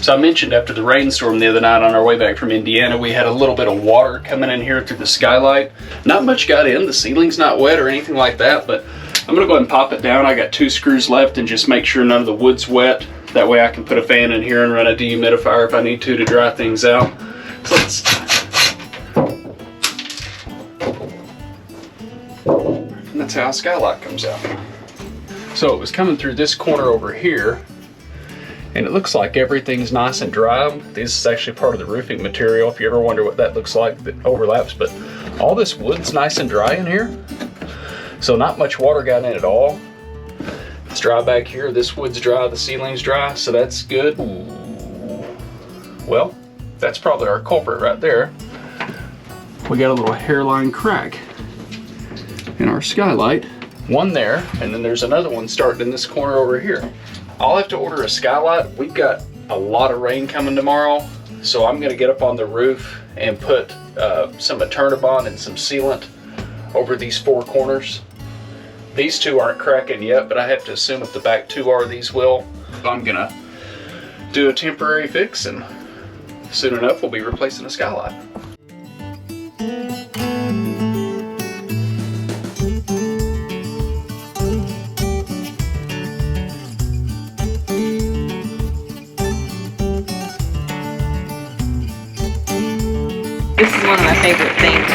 So I mentioned after the rainstorm the other night on our way back from Indiana, we had a little bit of water coming in here through the skylight. Not much got in, the ceiling's not wet or anything like that, but I'm gonna go ahead and pop it down. I got 2 screws left and just make sure none of the wood's wet. That way I can put a fan in here and run a dehumidifier if I need to dry things out. So and that's how a skylight comes out. So it was coming through this corner over here, and it looks like everything's nice and dry. This is actually part of the roofing material, if you ever wonder what that looks like that overlaps, but all this wood's nice and dry in here. So not much water got in at all. It's dry back here, this wood's dry, the ceiling's dry, so that's good. Ooh. Well, that's probably our culprit right there. We got a little hairline crack in our skylight. One there, and then there's another one starting in this corner over here. I'll have to order a skylight. We've got a lot of rain coming tomorrow, so I'm gonna get up on the roof and put some Eternabond and some sealant over these 4 corners. These 2 aren't cracking yet, but I have to assume if the back 2 are, these will. I'm gonna do a temporary fix, and soon enough we'll be replacing a skylight. This is one of my favorite things.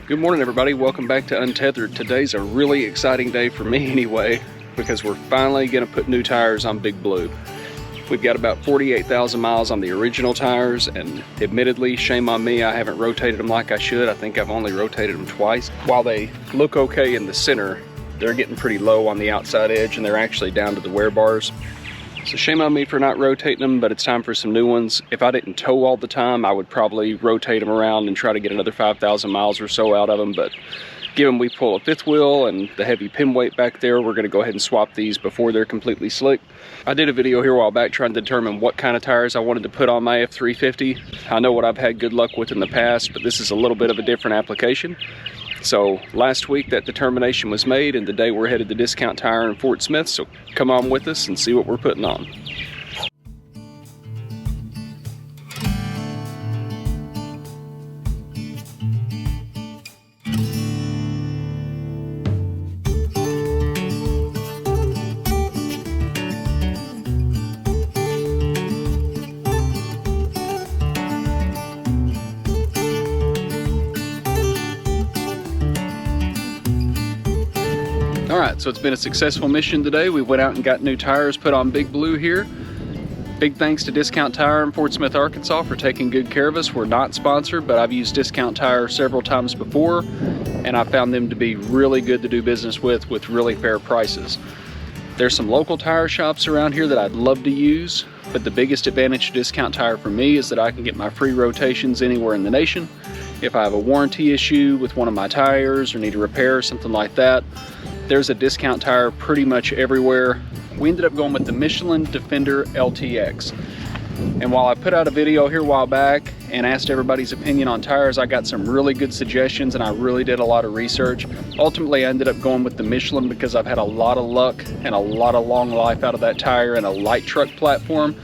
Good morning, everybody. Welcome back to Untethered. Today's a really exciting day for me anyway, because we're finally gonna put new tires on Big Blue. We've got about 48,000 miles on the original tires, and admittedly, shame on me, I haven't rotated them like I should. I think I've only rotated them twice. While they look okay in the center, they're getting pretty low on the outside edge, and they're actually down to the wear bars. So shame on me for not rotating them, but it's time for some new ones. If I didn't tow all the time, I would probably rotate them around and try to get another 5,000 miles or so out of them. But given we pull a 5th wheel and the heavy pin weight back there, we're gonna go ahead and swap these before they're completely slick. I did a video here a while back trying to determine what kind of tires I wanted to put on my F350. I know what I've had good luck with in the past, but this is a little bit of a different application. So last week that determination was made, and today we're headed to Discount Tire in Fort Smith, so come on with us and see what we're putting on. Alright, so it's been a successful mission today. We went out and got new tires put on Big Blue here. Big thanks to Discount Tire in Fort Smith, Arkansas for taking good care of us. We're not sponsored, but I've used Discount Tire several times before, and I found them to be really good to do business with really fair prices. There's some local tire shops around here that I'd love to use, but the biggest advantage to Discount Tire for me is that I can get my free rotations anywhere in the nation. If I have a warranty issue with one of my tires or need a repair or something like that, there's a Discount Tire pretty much everywhere. We ended up going with the Michelin Defender LTX. And while I put out a video here a while back and asked everybody's opinion on tires, I got some really good suggestions and I really did a lot of research. Ultimately, I ended up going with the Michelin because I've had a lot of luck and a lot of long life out of that tire in a light truck platform.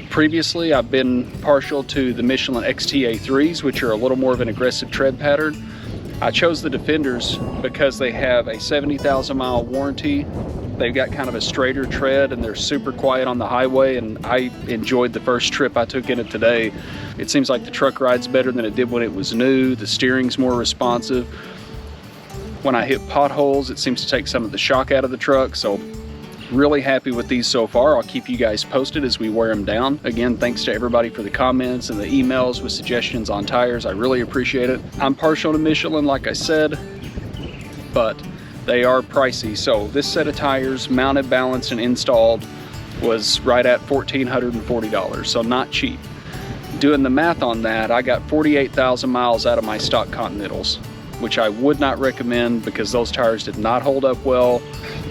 Previously, I've been partial to the Michelin XTA3s, which are a little more of an aggressive tread pattern. I chose the Defenders because they have a 70,000 mile warranty. They've got kind of a straighter tread and they're super quiet on the highway, and I enjoyed the first trip I took in it today. It seems like the truck rides better than it did when it was new. The steering's more responsive. When I hit potholes, it seems to take some of the shock out of the truck, so really happy with these so far. I'll keep you guys posted as we wear them down. Again, thanks to everybody for the comments and the emails with suggestions on tires. I really appreciate it. I'm partial to Michelin, like I said, but they are pricey. So this set of tires, mounted, balanced, and installed, was right at $1,440, so not cheap. Doing the math on that, I got 48,000 miles out of my stock Continentals, which I would not recommend because those tires did not hold up well.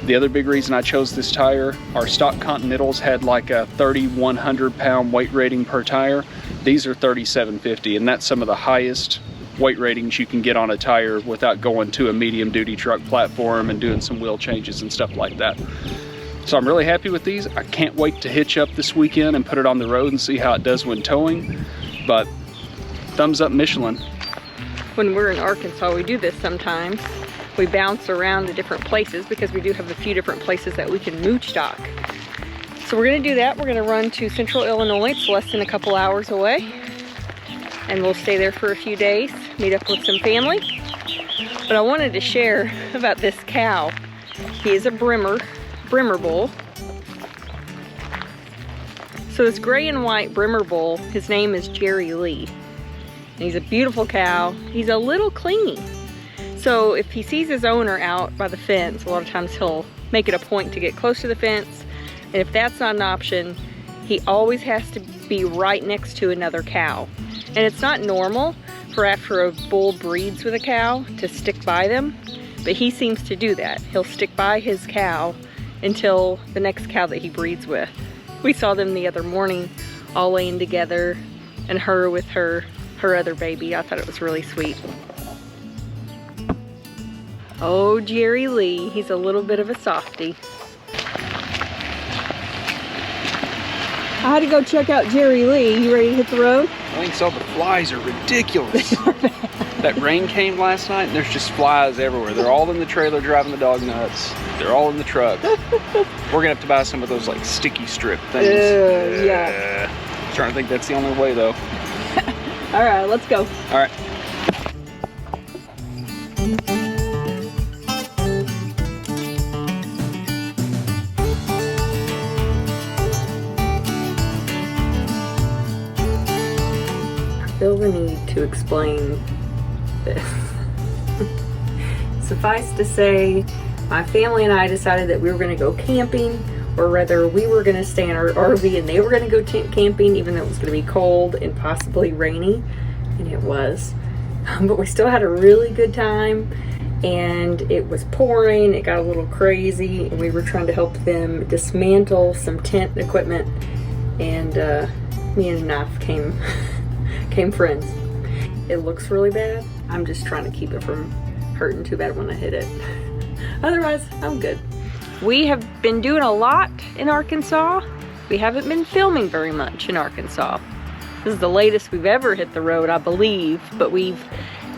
The other big reason I chose this tire, our stock Continentals had like a 3,100 pound weight rating per tire. These are 3,750, and that's some of the highest weight ratings you can get on a tire without going to a medium duty truck platform and doing some wheel changes and stuff like that. So I'm really happy with these. I can't wait to hitch up this weekend and put it on the road and see how it does when towing. But thumbs up Michelin. When we're in Arkansas, we do this sometimes. We bounce around to different places because we do have a few different places that we can mooch dock. So we're gonna do that. We're gonna run to Central Illinois. It's less than a couple hours away. And we'll stay there for a few days, meet up with some family. But I wanted to share about this cow. He is a Brimmer bull. So this gray and white Brimmer bull, his name is Jerry Lee. And he's a beautiful cow. He's a little clingy. So if he sees his owner out by the fence, a lot of times he'll make it a point to get close to the fence. And if that's not an option, he always has to be right next to another cow. And it's not normal for after a bull breeds with a cow to stick by them, but he seems to do that. He'll stick by his cow until the next cow that he breeds with. We saw them the other morning all laying together, and her with her other baby. I thought it was really sweet. Oh, Jerry Lee, he's a little bit of a softie. I had to go check out Jerry Lee. You ready to hit the road? I think so. The flies are ridiculous. That rain came last night and there's just flies everywhere. They're all in the trailer driving the dog nuts. They're all in the truck. We're gonna have to buy some of those like sticky strip things. Yeah. Trying to think that's the only way though. All right, let's go. All right. I feel the need to explain this. Suffice to say, my family and I decided that we were going to go camping, or rather we were going to stay in our RV and they were going to go camping, even though it was going to be cold and possibly rainy, and it was. But we still had a really good time, and it was pouring, it got a little crazy, and we were trying to help them dismantle some tent equipment, and me and Naf came friends. It looks really bad. I'm just trying to keep it from hurting too bad when I hit it. Otherwise, I'm good. We have been doing a lot in Arkansas. We haven't been filming very much in Arkansas. This is the latest we've ever hit the road, I believe, but we've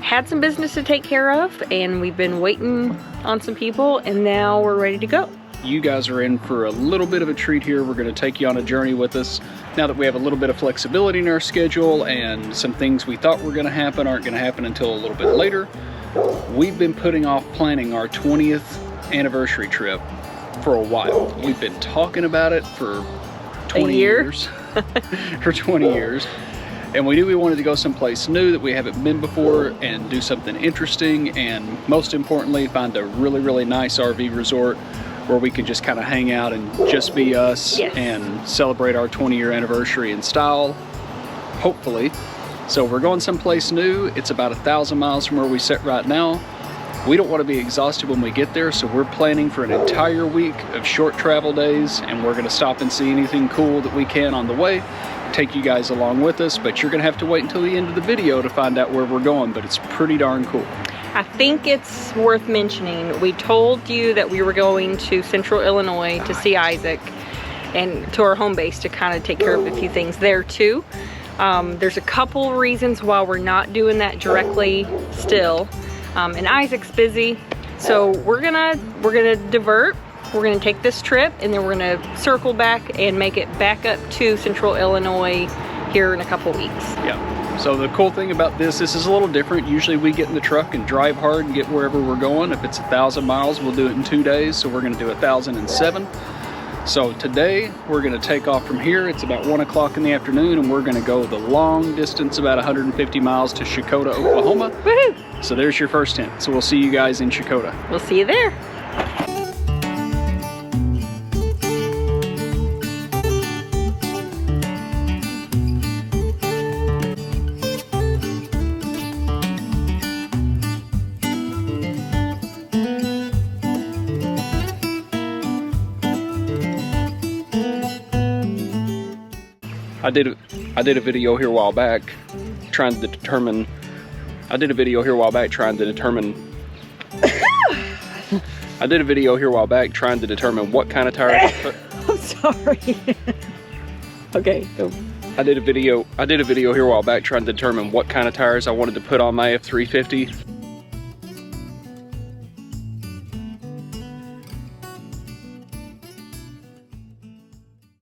had some business to take care of, and we've been waiting on some people, and now we're ready to go. You guys are in for a little bit of a treat here. We're going to take you on a journey with us. Now that we have a little bit of flexibility in our schedule and some things we thought were going to happen aren't going to happen until a little bit later, we've been putting off planning our 20th anniversary trip for a while. We've been talking about it for 20 years. For 20 years. And we knew we wanted to go someplace new that we haven't been before and do something interesting, and most importantly, find a really, really nice RV resort where we could just kind of hang out and just be us. Yes. And celebrate our 20-year anniversary in style, hopefully. So we're going someplace new. It's about 1,000 miles from where we sit right now. We don't want to be exhausted when we get there, so we're planning for an entire week of short travel days, and we're going to stop and see anything cool that we can on the way, take you guys along with us, but you're going to have to wait until the end of the video to find out where we're going, but it's pretty darn cool. I think it's worth mentioning, we told you that we were going to Central Illinois to see Isaac and to our home base to kind of take care of a few things there too. There's a couple reasons why we're not doing that directly still. And Isaac's busy, so we're gonna divert. We're gonna take this trip, and then we're gonna circle back and make it back up to Central Illinois here in a couple weeks. Yeah. So the cool thing about this is a little different. Usually we get in the truck and drive hard and get wherever we're going. If it's 1,000 miles, we'll do it in 2 days. So we're gonna do 1,007. So today we're gonna take off from here. It's about 1 o'clock in the afternoon, and we're gonna go the long distance, about 150 miles to Chakota, Oklahoma. Woohoo! So there's your first hint. So we'll see you guys in Chakota. We'll see you there. I did a video here a while back trying to determine I did a video here a while back trying to determine what kind of tires to put. I'm sorry. Okay, go. I did a video here a while back trying to determine what kind of tires I wanted to put on my F350.